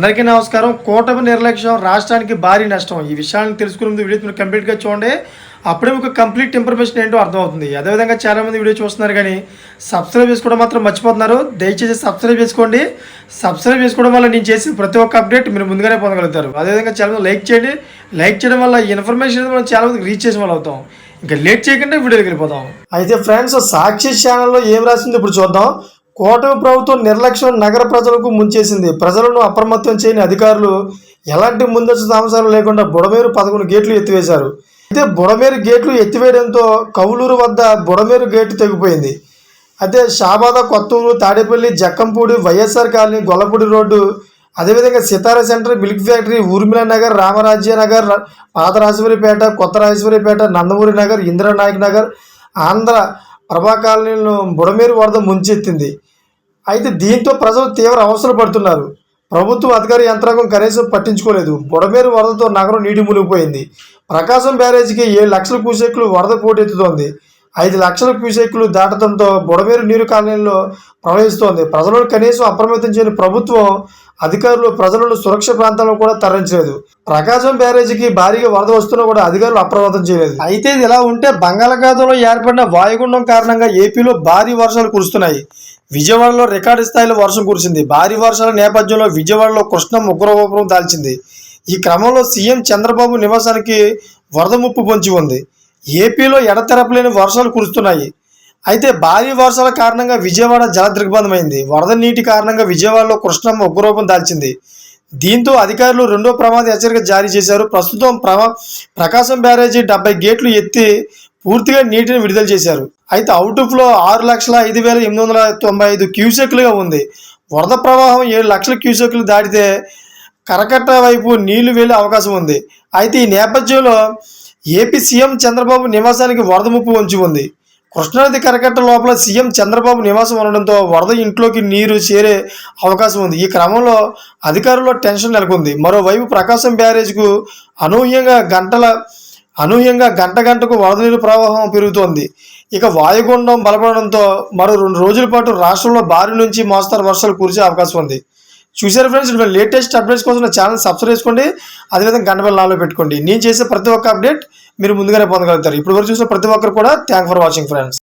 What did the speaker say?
అందరికీ నమస్కారం. కూటమి నిర్లక్ష్యం రాష్ట్రానికి భారీ నష్టం. ఈ విషయాన్ని తెలుసుకునే ముందు వీడియో మీరు కంప్లీట్గా చూడండి. అప్పుడే మీకు కంప్లీట్ ఇన్ఫర్మేషన్ ఏంటో అర్థమవుతుంది. అదేవిధంగా చాలామంది వీడియో చూస్తున్నారు కానీ సబ్స్క్రైబ్ చేసుకోవడం మాత్రం మర్చిపోతున్నారు. దయచేసి సబ్స్క్రైబ్ చేసుకోండి. సబ్స్క్రైబ్ చేసుకోవడం వల్ల నేను చేసిన ప్రతి ఒక్క అప్డేట్ మీరు ముందుగానే పొందగలుగుతారు. అదేవిధంగా చాలామంది లైక్ చేయండి. లైక్ చేయడం వల్ల ఈ ఇన్ఫర్మేషన్ మనం చాలామందికి రీచ్ చేసిన వాళ్ళు అవుతాం. ఇంకా లేట్ చేయకుండా వీడియోకి వెళ్ళిపోతాం. అయితే ఫ్రెండ్స్, సాక్షి ఛానల్లో ఏం రాసింది ఇప్పుడు చూద్దాం. కూటమి ప్రభుత్వం నిర్లక్ష్యం నగర ప్రజలకు ముంచేసింది. ప్రజలను అప్రమత్తం చేయని అధికారులు ఎలాంటి ముందస్తు అంశాలు లేకుండా బుడమేరు 11 గేట్లు ఎత్తివేశారు. అయితే బుడమేరు గేట్లు ఎత్తివేయడంతో కౌలూరు వద్ద బుడమేరు గేటు తెగిపోయింది. అయితే షాబాద, కొత్తూరు, తాడేపల్లి, జక్కంపూడి, వైఎస్ఆర్ కాలనీ, గొల్లపూడి రోడ్డు, అదేవిధంగా Sitara centre, milk factory, Urmila Nagar, Ramarajya Nagar, పాత రాజేశ్వరిపేట, కొత్త రాజేశ్వరిపేట, నందమూరి నగర్, ఇందిరానాయక్ నగర్, ఆంధ్ర ప్రభా కాలనీలను బుడమేరు వరద ముంచెత్తింది. అయితే దీంతో ప్రజలు తీవ్ర అవసరం పడుతున్నారు. ప్రభుత్వ అధికార యంత్రాంగం కనీసం పట్టించుకోలేదు. బుడమేరు వరదతో నగరం నీటి మునిగిపోయింది. ప్రకాశం బ్యారేజీకి 7 లక్షల క్యూసెక్లు వరద పోటెత్తుతోంది. 5 లక్షల క్యూసెక్లు దాటడంతో బుడమేరు నీరు కాలనీలో ప్రవహిస్తోంది. ప్రజలను కనీసం అప్రమత్తం చేయని ప్రభుత్వం అధికారులు ప్రజలను సురక్ష ప్రాంతాలను కూడా తరలించలేదు. ప్రకాశం బ్యారేజీకి భారీగా వరద వస్తున్నా కూడా అధికారులు అప్రమత్తం చేయలేదు. అయితే ఇది ఇలా ఉంటే బంగాళాఖాతంలో ఏర్పడిన వాయుగుండం కారణంగా ఏపీలో భారీ వర్షాలు కురుస్తున్నాయి. విజయవాడలో రికార్డు స్థాయిలో వర్షం కురిసింది. భారీ వర్షాల నేపథ్యంలో విజయవాడలో కృష్ణ ఉగ్రరూపం దాల్చింది. ఈ క్రమంలో సీఎం చంద్రబాబు నివాసానికి వరద ముప్పు పొంచి ఉంది. ఏపీలో ఎడతెరపలేని వర్షాలు కురుస్తున్నాయి. అయితే భారీ వర్షాల కారణంగా విజయవాడ జలదిగ్బంధమైంది. వరద నీటి కారణంగా విజయవాడలో కృష్ణమ్మ ఉగ్రరూపం దాల్చింది. దీంతో అధికారులు 2వ ప్రమాద హెచ్చరిక జారీ చేశారు. ప్రస్తుతం ప్రకాశం బ్యారేజీ 70 గేట్లు ఎత్తి పూర్తిగా నీటిని విడుదల చేశారు. అయితే అవుట్ ఫ్లో 6,05,895 క్యూసెక్లుగా ఉంది. వరద ప్రవాహం 7 లక్షల క్యూసెక్లు దాటితే కరకట్ట వైపు నీళ్లు వెళ్లే అవకాశం ఉంది. అయితే ఈ నేపథ్యంలో ఏపీ సీఎం చంద్రబాబు నివాసానికి వరద ముప్పు పొంచి ఉంది. కృష్ణానది కరకట్ట లోపల సీఎం చంద్రబాబు నివాసం ఉండడంతో వరద ఇంట్లోకి నీరు చేరే అవకాశం ఉంది. ఈ క్రమంలో అధికారుల్లో టెన్షన్ నెలకొంది. మరోవైపు ప్రకాశం బ్యారేజ్కు అనూహ్యంగా గంటకు వరద నీరు ప్రవాహం పెరుగుతోంది. ఇక వాయుగుండం బలపడడంతో మరో 2 రోజుల పాటు రాష్ట్రంలో భారీ నుంచి మోస్తరు వర్షాలు కురిసే అవకాశం ఉంది. చూసారు ఫ్రెండ్స్, లేటెస్ట్ అప్డేట్స్ కోసం నా ఛానల్ సబ్స్క్రైబ్ చేసుకోండి. అదేవిధంగా గంట బెల్ ఆన్లో పెట్టుకోండి. నేను చేసే ప్రతి ఒక్క అప్డేట్ మీరు ముందుగానే పొందగలుగుతారు. ఇప్పుడు వరకు చూసిన ప్రతి ఒక్కరు కూడా థ్యాంక్ ఫర్ వాచింగ్ ఫ్రెండ్స్.